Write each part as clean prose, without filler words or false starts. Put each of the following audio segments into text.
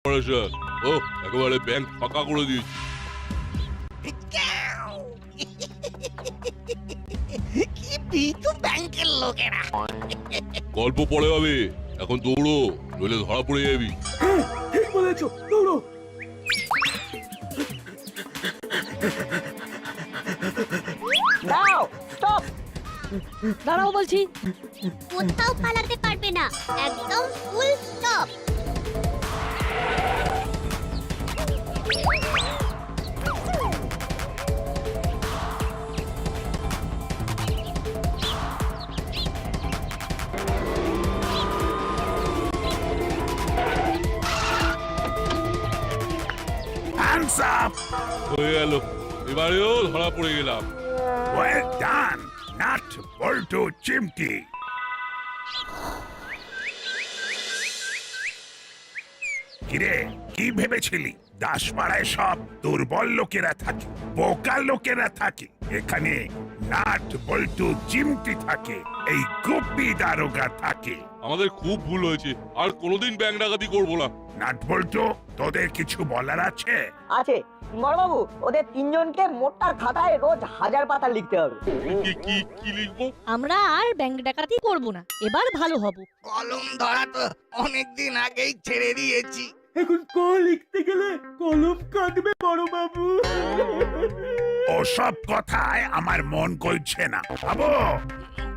Sir, ও একেবারে bank ফাঁকা করে দিয়েছি। কি ভীতু ব্যাংকের লোকেরা। গল্প পরে হবে, এখন দৌড়ো, নইলে ধরা পড়ে যাবি। ঠিক বলেছো, দৌড়ো। দাও, স্টপ। দাঁড়াও বলছি। কোথাও পালাতে পারবে না, একদম ফুল স্টপ। Hands up. হয়ে গেল, এবারেও ধরা পড়ে গেলাম। ওয়েল ডান নাট বল্টু চিমটি। কিরে, কি ভেবেছিলি দাসপাড়ায় সব দুর্বল লোকেরা থাকে, বোকা লোকেরা থাকে? এখানে নাট বল্টু চিমটি থাকে, এই গুপি দারোগা থাকে। আমাদের খুব ভুল হয়েছে, আর কোনোদিন ব্যাংক ডাকাতি করবো না। নাট বল্টু, তোদের কিছু বলার আছে? আছে বড়বাবু, ওদের তিনজনকে মোটা খাতায় রোজ 1000 পাতা লিখতে হবে। কি কি কি লিখবো? আমরা আর ব্যাংক ডাকাতি করব না, এবার ভালো হব। কলম ধরা তো অনেকদিন আগেই ছেড়ে দিয়েছি। এখন ক লিখতে গেলে কলম কাটবে বড়বাবু। ওসব কথায় আমার মন গলছে না। ভাবো,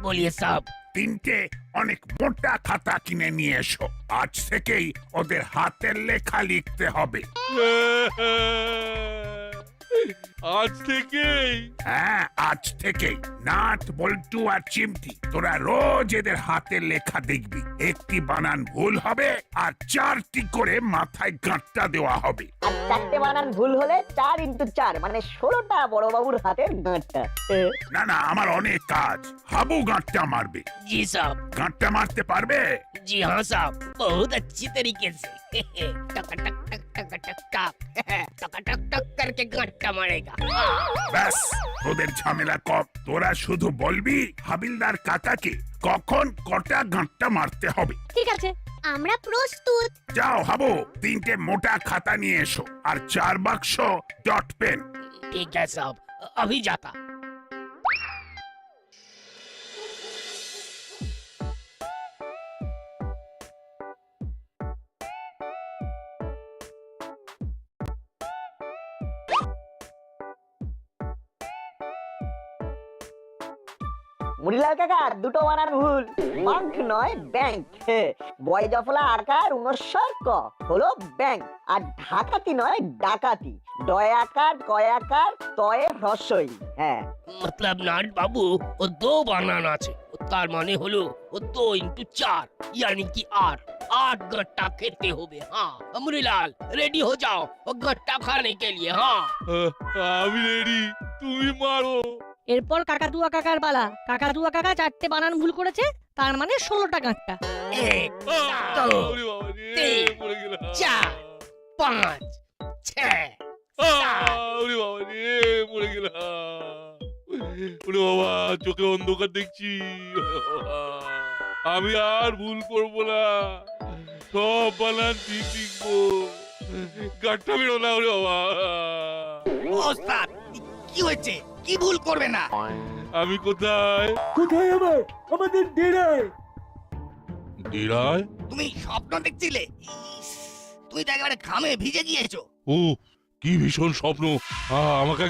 বলিয়ে সব তিনটে অনেক মোটা খাতা কিনে নিয়ে এসো। আজ থেকেই ওদের হাতের লেখা লিখতে হবে। আজ থেকেই? হ্যাঁ, আজ থেকেই। নাট বল্টু আর চিমটি, তোরা রোজ এদের হাতের লেখা দেখবি। একটি বানান ভুল হবে আর 4টি করে মাথায় গাঁটটা দেওয়া হবে। আর 4টে বানান ভুল হলে 4 × 4 মানে 16টা বড়বাবুর হাতের গাঁটটা। না না, আমার অনেক কাজ। হাবু গাঁটটা মারবে। जी साहब, গাঁটটা মারতে পারবে? जी हाँ साहब, बहुत अच्छी तरीके से। टक टक टक टक टक टक टक टक टक करके गट्टा मारेगा। ব্যাস, তোদের ঝামেলা কম। তোরা শুধু বলবি হাবিলদার কাকাকে কখন কটা গাঁটটা মারতে হবে। ঠিক আছে, আমরা প্রস্তুত। যাও হাবু, 3টে মোটা খাতা নিয়ে এসো আর 4 বাক্স ডট পেন। ठीक है साहब, अभी जाता। মুড়িলাল কাকা, দুটো বানান ভুল। বাঙ্ক নয় ব্যাংক। বয় জফলা আকার 69 ক হলো ব্যাংক। আর ঢাকাতি নয় ডাকাতি। ডয় আকার কয় আকার তয়ে হ্রস্বই। হ্যাঁ, मतलब नाट बाबू वो 2 বানান আছে, তার মানে হলো वो 2 × 4 यानी कि 8 गट्टा खेते होबे। हाँ अमरीलाल, रेडी हो जाओ वो गट्टा खाने के लिए। हाँ আমি রেডি, তুমি মারো। এরপর কাকাতুয়া কাকার পালা। কাকাতুয়া কাকা 4টে বানান ভুল করেছে, তার মানে 16টা গাঁটটা। 1 2 ওরে বাবা রে, তিন, পড়ে গেলাম। 4 5 6 ওরে বাবা রে, পড়ে গেলাম। ওরে বাবা, চোখে অন্ধকার দেখছি। আমি আর ভুল করবো না, সব বানান ঠিক লিখবো। গাঁটটা বেরো না। ওরে বাবা, ওস্তাদ কি হয়েছে? কি ভুল করবে না? আমি কোথায়? কোথায় আবার? আমাদের ডেরায়। ডেরায়? তুমি স্বপ্ন দেখছিলে? ইস, তুমি তো একেবারে ঘামে ভিজে গিয়েছো। ও, কি ভীষণ স্বপ্ন। আমাকে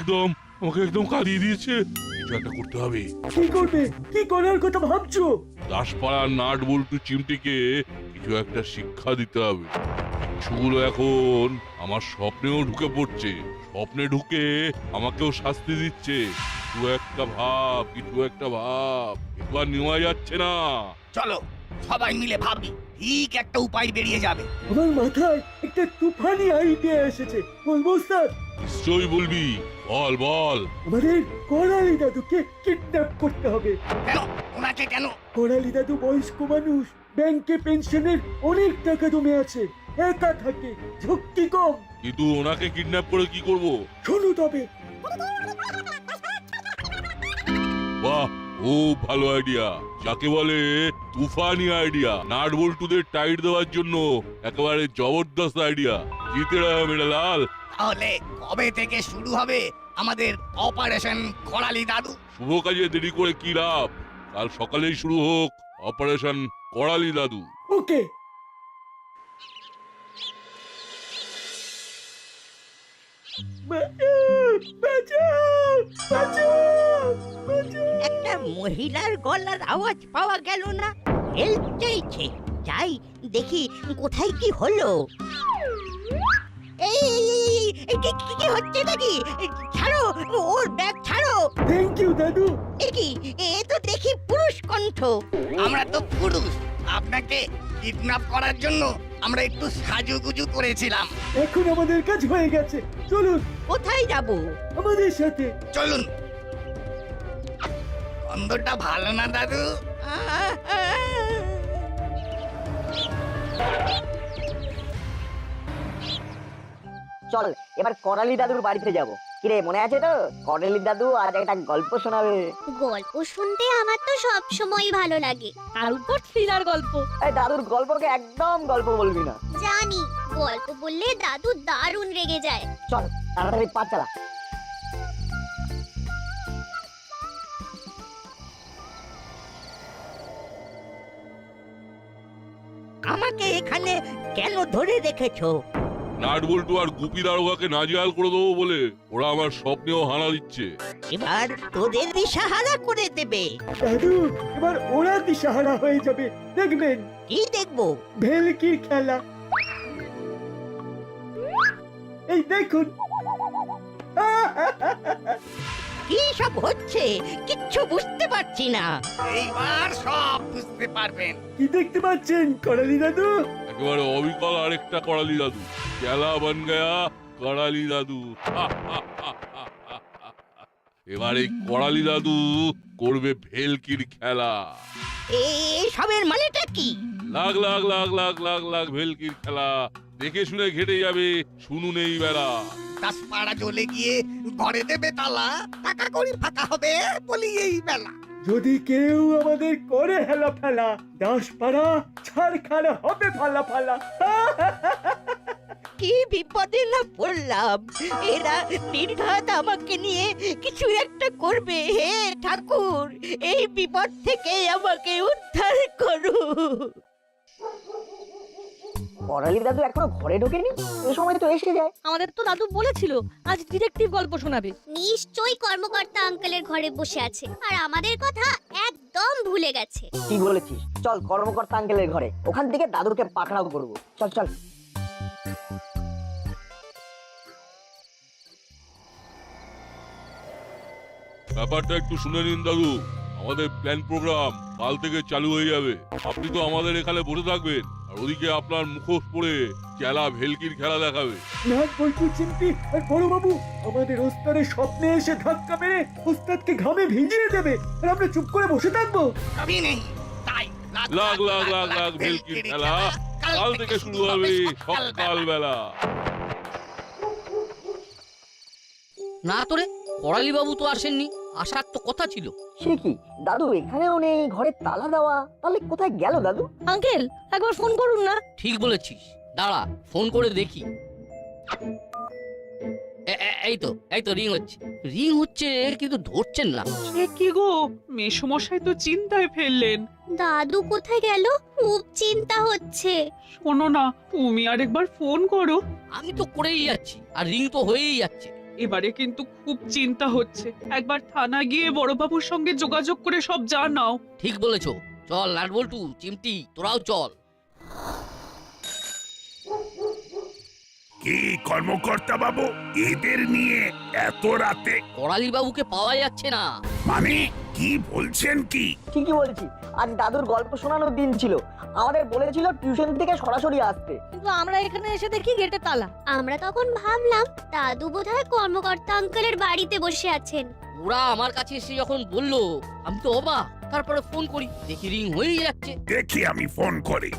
একদম কাঁদিয়ে দিয়েছে। কিছু একটা করতে হবে। কি করবে? কি করার কথা ভাবছো? দাসপাড়ার নাট বল্টু চিমটিকে কিছু একটা শিক্ষা দিতে হবে। কিছুগুলো এখন আমার স্বপ্নেও ঢুকে পড়ছে, স্বপ্নে ঢুকে আমাকেও শাস্তি দিচ্ছে। কিছু একটা ভাব, এবার নেওয়া যাচ্ছে না। চলো সবাই মিলে ভাবি, ঠিক একটা উপায় বেরিয়ে যাবে। আমার মাথায় একটা তুফানি আইডিয়া এসেছে। বলবো স্যার? নিশ্চয়ই বলবি, বল বল। আমাদের করালি দাদুকে কিডন্যাপ করতে হবে। কেন? ওনাকে কেন? করালি দাদু বয়স্ক মানুষ, ব্যাংকে পেনশনের অনেক টাকা জমে আছে, একা থাকে, ঝক্কি কম। কিন্তু ওনাকে কিডন্যাপ করে কি করব? শোনো তবে। বাহ, খুব ভালো আইডিয়া। যাকে বলে তুফানি আইডিয়া। নাট বল্টুদের টাইট দেওয়ার জন্য একেবারে জবরদস্ত আইডিয়া। জিতে রহো মেরা লাল। তাহলে কবে থেকে শুরু হবে আমাদের অপারেশন করালি দাদু? শুভ কাজে দেরি করে কি লাভ? কাল সকালেই শুরু হোক অপারেশন করালি দাদু। ওকে। একটা মহিলার গলার আওয়াজ পাওয়া গেল না? হেল্প চাইছে। যাই দেখি কোথায় কি হলো। এই এই, এই, এই, কি হচ্ছে নাকি? ছাড়ো ওর ব্যাগ, ছাড়ো। থ্যাংক ইউ দাদু। এ কি, এ তো দেখি পুরুষ কণ্ঠ। আমরা তো পুরুষ, আপনাকে কিডন্যাপ করার জন্য আমরা একটু সাজুগুজু করেছিলাম। এখন আমাদের কাজ হয়ে গেছে, চলুন কোথায় যাব? আমাদের সাথে। চলুন। গন্ধটা ভালো না দাদু? চল এবার করালি দাদুর বাড়িতে যাব। কিরে মনে আছে তো? করালি দাদু আজ একটা গল্প শোনাবে। গল্প শুনতে আমার তো সব সময় ভালো লাগে। তার উপর থ্রিলার গল্প। এই দাদুর গল্পকে একদম গল্প বলবি না। জানি, গল্প বললে দাদু দারুণ রেগে যায়। চল তাড়াতাড়ি পা চালা। আমাকে এখানে কেন ধরে রেখেছো? নাট বল্টু আর গুপি দারোগাকে নাজেহাল করে দেবো বলে ওরা আমার স্বপ্নেও হানা দিচ্ছে। এবার তোদের দিশাহারা করে দেবে। দাদু এবার ওরা দিশাহারা হয়ে যাবে, দেখবেন। কি দেখবো? ভেলকির খেলা। এই দেখুন। কি সব হচ্ছে কিচ্ছু বুঝতে পারছি না। এইবার সব বুঝতে পারবেন। কি দেখতে পাচ্ছেন করালি দাদু? একেবারে অবিকল আরেকটা করালি দাদু। খেলা বন গয়া করালি দাদু। এবার এই করালি দাদু করবে ভেলকির খেলা। সবের মানেটা কি? লাখ লাখ লাখ লাখ লাখ লাখ ভেলকির খেলা। দেখে শুনে ঘেটে যাবে, শুনুন এই বেলা। দাসপাড়া জ্বলে গিয়ে ঘরে দেবে তালা, টাকা কড়ি ফাঁকা হবে বলি এই বেলা। যদি কেউ আমাদের করে হেলা ফেলা, দাসপাড়া ছাড়খাড় হবে ফালা ফালা। কি বিপদে না পড়লাম। এরা নির্ঘাত আমাকে নিয়ে কিছু একটা করবে। হে ঠাকুর, এই বিপদ থেকে আমাকে উদ্ধার করো। করালি দাদু এখনো ঘরে ঢোকেনি? এই সময় তো এসে যায়। আমাদের তো দাদু বলেছিল আজ ডিটেকটিভ গল্প শোনাবে। নিশ্চয়ই কর্মকর্তা আঙ্কেলের ঘরে বসে আছে আর আমাদের কথা একদম ভুলে গেছে। কি বলেছিস? চল কর্মকর্তা আঙ্কেলের ঘরে, ওখান থেকে দাদুকে পাকড়াও করবো। চল চল। ব্যাপারটা একটু শুনে নিন দাদু। আমাদের প্ল্যান প্রোগ্রাম কাল থেকে চালু হয়ে যাবে। আপনি তো আমাদের এখানে বসে থাকবেন, আর ওদিকে আপনার মুখোশ পরে চেলা ভেলকির খেলা দেখাবে। নাট বল্টু চিমটি আর বড় বাবু আমাদের ওস্তাদের স্বপ্নে এসে ধাক্কা মেরে ওস্তাদকে ঘামে ভিজিয়ে দেবে, আর আমরা চুপ করে বসে থাকবো। কবি নেই তাই লাখ লাখ লাখ লাখ ভেলকির খেলা কাল থেকে শুরু হবে সকাল বেলা। না তোরে, করালি বাবু তো আসেননি, আসার তো কথা ছিল। সে কি দাদু এখানেও নেই, ঘরে তালা দেওয়া, তাহলে কোথায় গেল দাদু? আঙ্কেল একবার ফোন করুন না। ঠিক বলেছিস, দাঁড়া ফোন করে দেখি। এই তো রিং হচ্ছে কিন্তু ধরছেন না। সে কি গো, মেসমশাই তো চিন্তায় ফেললেন। দাদু কোথায় গেল? খুব চিন্তা হচ্ছে। শোনো না, তুমি আরেকবার ফোন করো। আমি তো করেই যাচ্ছি, আর রিং তো হয়েই যাচ্ছে। এবারে কিন্তু খুব চিন্তা হচ্ছে, একবার থানা গিয়ে বড়বাবুর সঙ্গে যোগাযোগ করে সব জানাও। ঠিক বলেছো, চল নাট বল্টু চিমটি তোরাও চল। কি কর্মকর্তা বাবু, এদের নিয়ে এত রাতে? করালি বাবুকে পাওয়া যাচ্ছে না। মানে কি বলছেন কি? ঠিকই বলছি, আজ দাদুর গল্প শোনানোর দিন ছিল। আমাদের বলেছিল টিউশন থেকে সরাসরি আসতে, কিন্তু আমরা এখানে এসে দেখি গেটে তালা। আমরা তখন ভাবলাম দাদু বোধহয় কর্মকর্তা আঙ্কেলের বাড়িতে বসে আছেন। ওরা আমার কাছে এসে যখন বললো আমি তো অবাক। তারপরে ফোন করি, দেখি রিং হয়েই যাচ্ছে। দেখি আমি ফোন করি।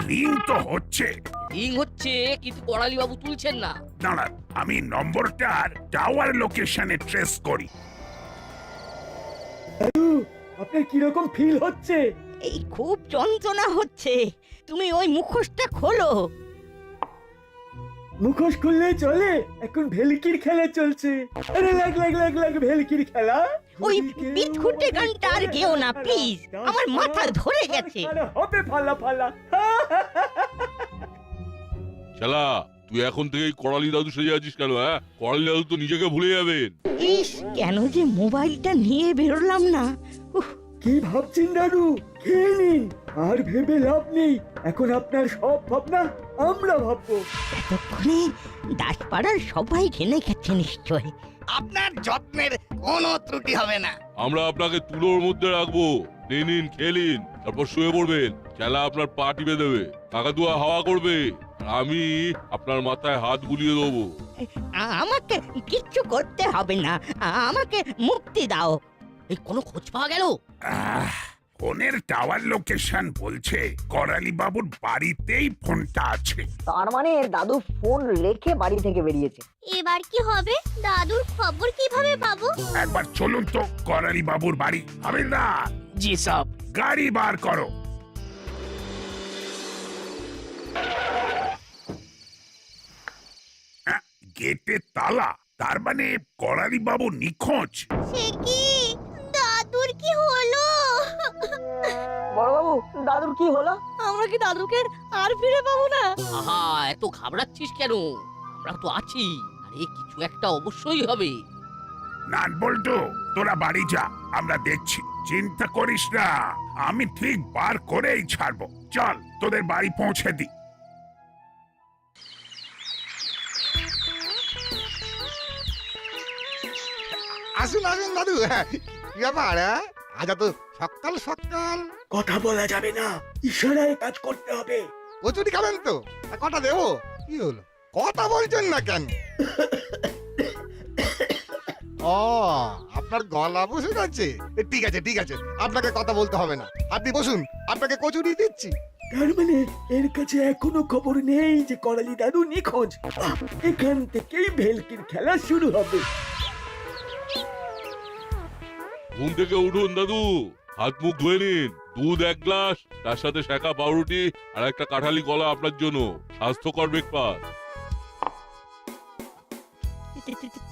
রিং তো হচ্ছে। রিং হচ্ছে কিন্তু করালি বাবু তুলছেন না। দাঁড়ান, আমি নম্বরটার টাওয়ার লোকেশনে ট্রেস করি। আপনার কিরকম ফিল হচ্ছে? এই খুব যন্ত্রণা হচ্ছে। তুমি ওই মুখোশটা খোলো। মুখোশ খুললে চলে? এখন ভেলকির খেলা চলছে। আরে লাগ লাগ লাগ লাগ ভেলকির খেলা। ওই বিটখুটে গানটা আর গেও না প্লিজ, আমার মাথা ধরে গেছে। আরে হবে ফালা ফালা। শালা তুই এখন থেকেই করালি দাদু সেজে আছিস কেন? হ্যাঁ, করালি দাদু তো নিজেকে ভুলে যাবেন। ইস, কেন যে মোবাইলটা নিয়ে বেরোলাম না। উফ, কি ভাবছেন দাদু? খেয়ে নিন, আর ভেবে লাভ নেই। এখন আপনার সব ভাবনা আমরা ভাববো। এতক্ষণে দাসপাড়ার সবাই জেনে গেছে নিশ্চয়। আপনার যত্নের কোনো ত্রুটি হবে না। আমরা আপনাকে তুলোর মধ্যে রাখবো। নিন খেয়ে নিন, তারপর শুয়ে পড়বেন। খেলা আপনার পা টিপে দেবে, কাকাতুয়া হাওয়া করবে, আর আমি আপনার মাথায় হাত বুলিয়ে দেবো। আমাকে কিচ্ছু করতে হবে না, আমাকে মুক্তি দাও। এই কোনো খোঁজ পাওয়া গেল? ফোনের টাওয়ার লোকেশন বলছে করালি বাবুর বাড়িতেই ফোনটা আছে। তার মানে দাদু ফোন রেখে বাড়ি থেকে বেরিয়েছে। এবার কি হবে? দাদুর খবর কিভাবে পাবো? একবার চলুন তো করালি বাবুর বাড়ি। হাবিলদার, জি সাহেব। গাড়ি বার করো। গেটে তালা, তার মানে করালি বাবু নিখোঁজ। সে কি? দাদুর কি হলো? বড়বাবু, দাদুর কি হলো? আমরা কি দাদুকে আর ফিরে পাবো না? আহা, এত ঘাবড়াচ্ছিস কেন? আমরা তো আছি। আরে কিছু একটা অবশ্যই হবে। নাট বল্টু, তোরা বাড়ি যা, আমরা দেখছি। চিন্তা করিস না, আমি ঠিক বার করেই ছাড়বো। চল তোদের বাড়ি পৌঁছে দি। আসুন আসুন দাদু। কি ব্যাপার? আজ তো সকাল সকাল। কথা বলা যাবে না, ইশারায় কাজ করতে হবে। কচুরি খাবেন তো? কটা দেবো? কি হলো, কথা বলছেন না কেন? ও, আপনার গলা বসে গেছে। ঠিক আছে ঠিক আছে, আপনাকে কথা বলতে হবে না, আপনি বসুন, আপনাকে কচুরি দিচ্ছি। তার মানে এর কাছে এখনো খবর নেই যে করালি দাদু নিখোঁজ। এখান থেকেই ভেলকির খেলা শুরু হবে। ঘুম থেকে উঠুন দাদু, হাত মুখ ধুয়ে নিন। দুধ 1 গ্লাস, তার সাথে শাঁকা পাউরুটি আর একটা কাঁঠালি কলা আপনার জন্য। স্বাস্থ্যকর ব্রেকফাস্ট।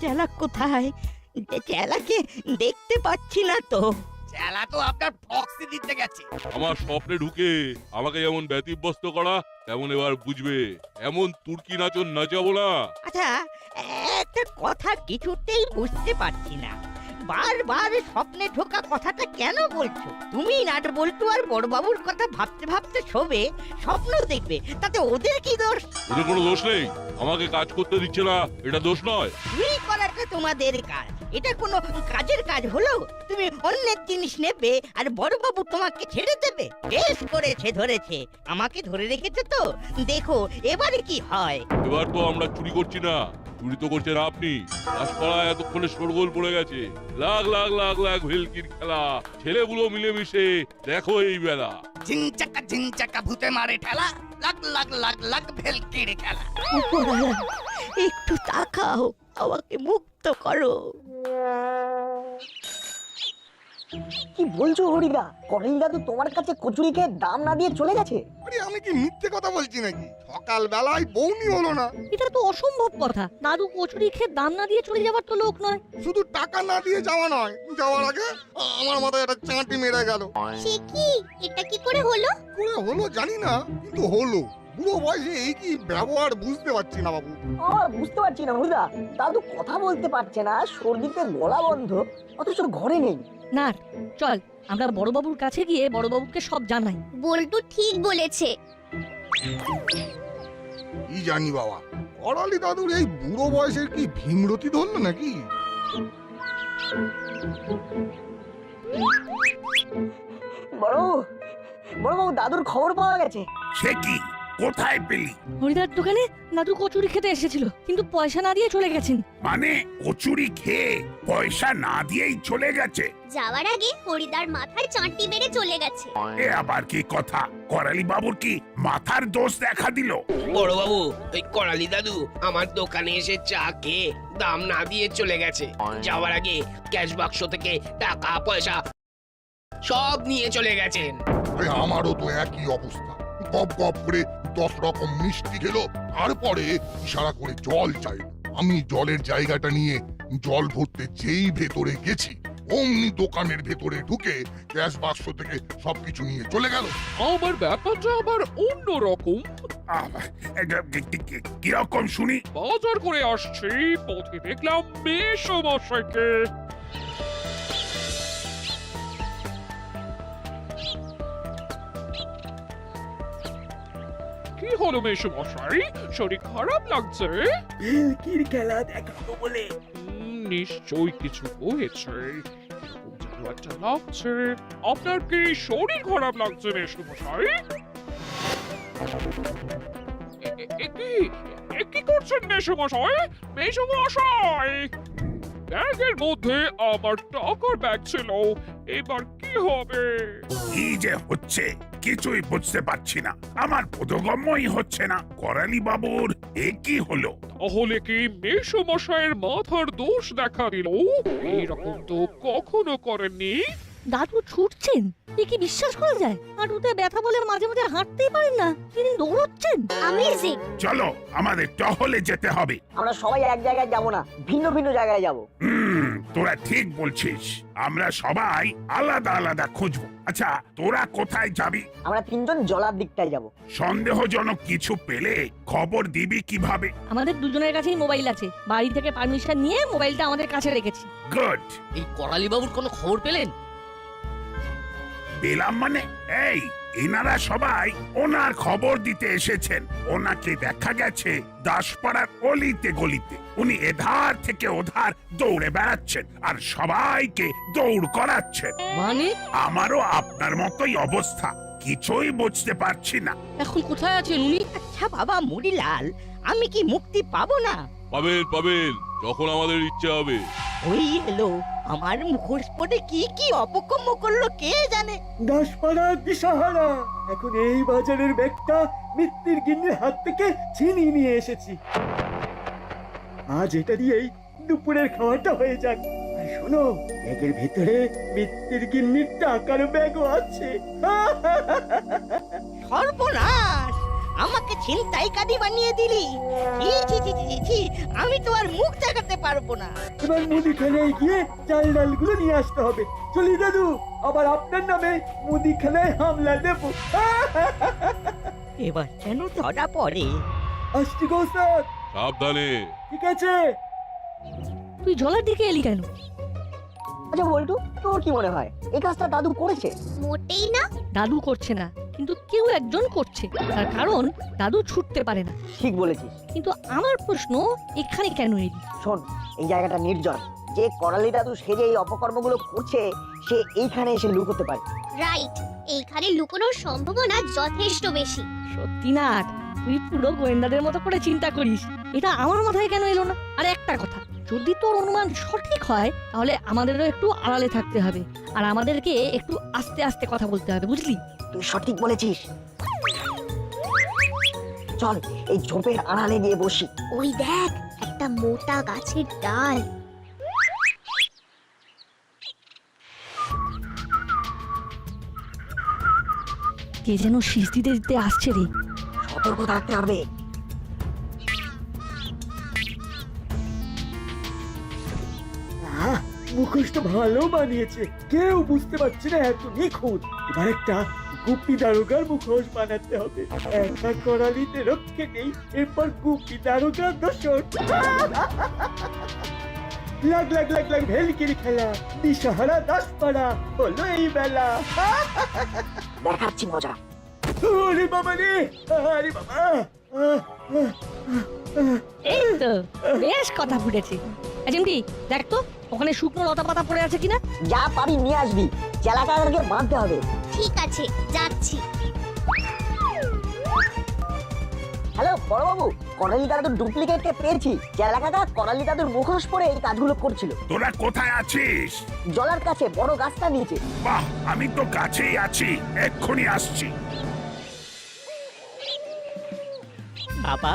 চেলা কোথায়? চেলাকে দেখতে পাচ্ছি না তো। চেলা তো আপনার ফক্সি দিতে গেছে। আমার স্বপ্নে ঢুকে আমাকে যেমন ব্যতিব্যস্ত করা, তেমন এবার বুঝবে এমন তুর্কি নাচন নাচাবো না। আচ্ছা, একটা কথা কিছুতেই বুঝতে পারছি না। বারবার স্বপ্নে ঢোকা কথাটা কেন বলছো? তুমি নাট বল্টু আর বড়বাবুর কথা ভাবতে ভাবতে শোবে, স্বপ্ন দেখবে, তাতে ওদের কি দোষ? ওদের কোনো দোষ নেই, আমাকে কাজ করতে দিচ্ছে না, এটা দোষ নয়। চুরি করাটা তোমাদের কাজ, এটা কোনো কাজের কাজ হলো? তুমি অন্যের জিনিস নেবে আর বড়বাবু তোমাকে ছেড়ে দেবে? বেশ করেছে, ধরেছে, আমাকে ধরে রেখেছে তো। দেখো এবারে কি হয়। এবার তো আমরা চুরি করছি না, চুরি তো করছেন আপনি। দাসপাড়ায় এতক্ষণে শোরগোল পড়ে গেছে। লাখ লাখ লাখ লাখ ভেলকির খেলা, ছেলেগুলো মিলেমিশে দেখো এই বেলা। ঝিনচাকা ভূতে মারে ঠেলা, লাখ লাখ লাখ লাখ ভেলকির খেলা। উপরওয়ালা, একটু তাকাও, আমাকে মুক্ত করো। কি বলছো হরিদা? করালি দাদু তোমার কাছে কচুরি খেয়ে দাম না দিয়ে চলে গেছে? আরে আমি কি মিথ্যে কথা বলছি নাকি? সকাল বেলায় বউনি হলো না। এটা তো অসম্ভব কথা। দাদু কচুরি খেয়ে দাম না দিয়ে চলে যাবার তো লোক নয়। শুধু টাকা না দিয়ে যাওয়া নয়, যাওয়ার আগে আমার মাথায় একটা চাঁটি মেরে গেল। সে কি? এটা কি করে হলো? করে হলো জানি না, কিন্তু হলো। বুড়ো বয়সে এই কি ব্যবহার বুঝতে পারছি না বাবু। বুঝতে পারছি না হরিদা, দাদু কথা বলতে পারছে না, সর্দিতে গলা বন্ধ, অথচ ঘরে নেই। না, চল আমরা বড়বাবুর কাছে গিয়ে বড়বাবুকে সব জানাই। বল্টু ঠিক বলেছে। কি জানি বাবা, করালি দাদুর এই বুড়ো বয়সের কি ভীমরতি ধরলো নাকি? বড়বাবু, দাদুর খবর পাওয়া গেছে। সে কি? কোথায় পেলি? হরিদার দোকানে দাদু কচুরি খেতে এসেছিল, কিন্তু পয়সা না দিয়ে চলে গেছেন। মানে কচুরি খেয়ে পয়সা না দিয়েই চলে গেছে? যাওয়ার আগে হরিদার মাথায় চাঁটি মেরে চলে গেছে। এ আবার কি কথা? করালি বাবুর কি মাথার দোষ দেখা দিল? বড় বাবু, ওই করালি দাদু আমার দোকানে এসে চা খেয়ে দাম না দিয়ে চলে গেছে। যাওয়ার আগে ক্যাশ বাক্স থেকে টাকা পয়সা সব নিয়ে চলে গেছেন। আরে আমারও তো একই অবস্থা, গপ গপ করে 10 রকম মিষ্টি খেলো, তারপরে ইশারা করে জল চাইল। আমি জলের জায়গাটা নিয়ে জল ভরতে যেই ভেতরে গেছি, অমনি দোকানের ভেতরে ঢুকে গ্যাস বাক্স থেকে সবকিছু নিয়ে চলে গেল। আমার ব্যাপারটা আবার অন্য রকম। কিরকম শুনি? বাজার করে আসছি, পথে দেখলাম মেসমশাইকে। কি হলো মেসমশাই, শরীর খারাপ লাগছে? ভেলকির খেলা দেখাবো বলে। নিশ্চয়ই কিছু হয়েছে, এরকম যেন একটা লাগছে। আপনার কি শরীর খারাপ লাগছে মেসমশাই? কি করছেন মেসমশাই? মেসমশাই, ব্যাগের মধ্যে আমার টাকার ব্যাগ ছিল, এবার কি হবে? কি যে হচ্ছে কিছুই বুঝতে পারছি না, আমার বোধগম্যই হচ্ছে না। করালি বাবুর এ কি হলো? তাহলে কি মেসমশাইয়ের মাথার দোষ দেখা দিল? এইরকম তো কখনো করেননি। দাদু ছুটছেন, এ কি বিশ্বাস করা যায়? হাঁটুতে ব্যথা বলে মাঝে মাঝে হাঁটতেই পারেন না, তিনি দৌড়চ্ছেন। অ্যামেজিং। চলো আমাদের টহলে যেতে হবে। আমরা সবাই এক জায়গায় যাব না, ভিন্ন ভিন্ন জায়গায় যাব। তোরা ঠিক বলছিস, আমরা সবাই আলাদা আলাদা খুঁজবো। আচ্ছা তোরা কোথায় যাবি? আমরা তিনজন জলার দিকটায় যাব। সন্দেহজনক কিছু পেলে খবর দিবি কিভাবে? আমাদের দুজনের কাছেই মোবাইল আছে, বাড়ি থেকে পারমিশন নিয়ে মোবাইলটা আমাদের কাছে রেখেছি। গুড। এই করালি বাবুর কোনো খবর পেলেন? পেলাম মানে? এই এনারা সবাই ওনার খবর দিতে এসেছেন। ওনাকে দেখা গেছে দাসপাড়ার অলিতে গলিতে। উনি এধার থেকে ওধার দৌড়ে বেড়াচ্ছেন আর সবাইকে দৌড় করাচ্ছেন। মানে আমারও আপনার মতোই অবস্থা, কিছুই বুঝতে পারছি না। এখন কোথায় আছেন উনি? আচ্ছা বাবা মুড়িলাল, আমি কি মুক্তি পাবো না? পাবেন পাবেন, যখন আমাদের ইচ্ছে হবে। ওই এলো, আমার মুখোশ পরে কি কি অপকর্ম করলো কে জানে। দাসপাড়া দিশাহারা, এখন এই বাজারের ব্যাগটা মিত্তির গিন্নির হাত থেকে ছিনিয়ে নিয়ে এসেছি। আজ এটা দিয়েই দুপুরের খাওয়াটা হয়ে যাক। আর শোনো, ব্যাগের ভেতরে মিত্তির গিন্নির টাকার ব্যাগও আছে। সর্বনাশ, আমাকে ছিনতাইকারী বানিয়ে দিলি। ছি ছি ছি ছি ছি, আমি তো আর মুখ দেখাতে পারবো না। এবার মুদিখানায় গিয়ে চাল ডালগুলো নিয়ে আসতে হবে। চলি দাদু, আবার আপনার নামে মুদিখানায় হামলা দেব। এবার যেন ধরা পড়ে। আসছি গো স্যার। সাবধানে। ঠিক আছে। তুই জলার দিকে এলি কেন? আচ্ছা বল্টু, তোর কি মনে হয় এই কাজটা দাদু করেছে? মোটেই না। দাদু করছে না, কিন্তু কেউ একজন করছে। তার কারণ দাদু ছুটতে পারে না। ঠিক বলেছিস। কিন্তু আমার প্রশ্ন, এখানে কেন এলি? শোন, এই জায়গাটা নির্জন। যে করালি দাদু সেজে এই অপকর্মগুলো করছে, সে এইখানে এসে লুকোতে পারে। রাইট, এইখানে লুকোনোর সম্ভাবনা যথেষ্ট বেশি। সত্যি না, তুই পুরো গোয়েন্দাদের মতো করে চিন্তা করিস। এটা আমার মাথায় কেন এলো না? আর একটা কথা, যদি তোর অনুমান সঠিক হয় তাহলে আমাদেরও একটু আড়ালে থাকতে হবে, আর আমাদেরকে একটু আস্তে আস্তে কথা বলতে হবে, বুঝলি? তুই সঠিক বলেছিস। চল এই ঝোপের আড়ালে গিয়ে বসি। ওই দেখ, একটা মোটা গাছের ডাল। কে যেন শীষ দিতে দিতে আসছে রে। সতর্ক থাকতে হবে। মুখোশটা ভালো বানিয়েছে, কেউ বুঝতে পারছে না এত নিখুঁত। এবার একটা গুপি দারোগার মুখোশ বানাতে হবে। একা করালিতে রক্ষে নেই, এরপর গুপি দারোগার দোষর। লাগ লাগ লাগ লাগ ভেলকির খেলা, দিশাহারা দাসপাড়া হলো এই বেলা। দেখাচ্ছি মজা। ওরে বাবা রে, আরে বাবা। এই তো বেশ কথা ফুটেছে। চিমটি, দেখ তো ওখানে শুকনো লতা পাতা পড়ে আছে কিনা। যা পাবি নিয়ে আসবি, চেলাকাকে বাঁধতে হবে। ঠিক আছে, যাচ্ছি। হ্যালো বড়বাবু, করালি দাদুর ডুপ্লিকেটকে পেয়েছি। চেলাকাকা করালি দাদুর মুখোশ পরে এই কাজগুলো করছিল। তোরা কোথায় আছিস? জলার কাছে বড় গাছটা নিচে। বাহ, আমি তো কাছেই আছি, এক্ষুনি আসছি। বাবা,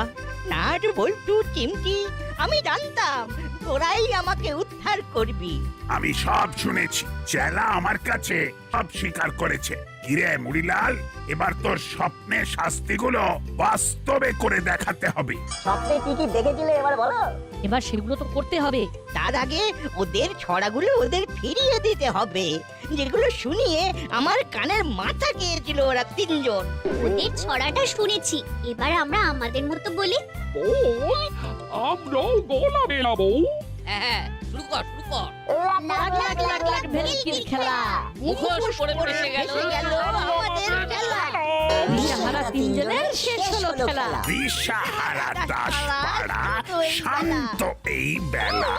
নাট বল্টু চিমটি, আমি জানতাম তোরাই আমাকে উদ্ধার করবি। আমি সব শুনেছি, চেলা আমার কাছে সব স্বীকার করেছে। কিরে মুড়িলাল, এবার তোর স্বপ্নের শাস্তিগুলো বাস্তবে করে দেখাতে হবে। স্বপ্নে কি কি দেখেছিলে এবার বলো। এবার সেগুলো তো করতে হবে। তার আগে ওদের ছড়াগুলো ওদের ফিরিয়ে দিতে হবে, যেগুলো শুনিয়ে আমার কানের মাথা গিয়েছিল ওরা তিনজন। ওদের ছড়াটা শুনেছি, এবার আমরা আমাদের মতো বলি। আমরাও গলা মেলাবো। হ্যাঁ, শুরু কর শুরু কর। লাগ লাগ লাগ লাগ ভেলকির খেলা, মুখোশ পড়ে পড়ে গেল আমাদের খেলা। দিশাহারা তিনজনের শেষ হলো খেলা। দিশাহারা দাসপাড়া, শান্ত এই বেলা।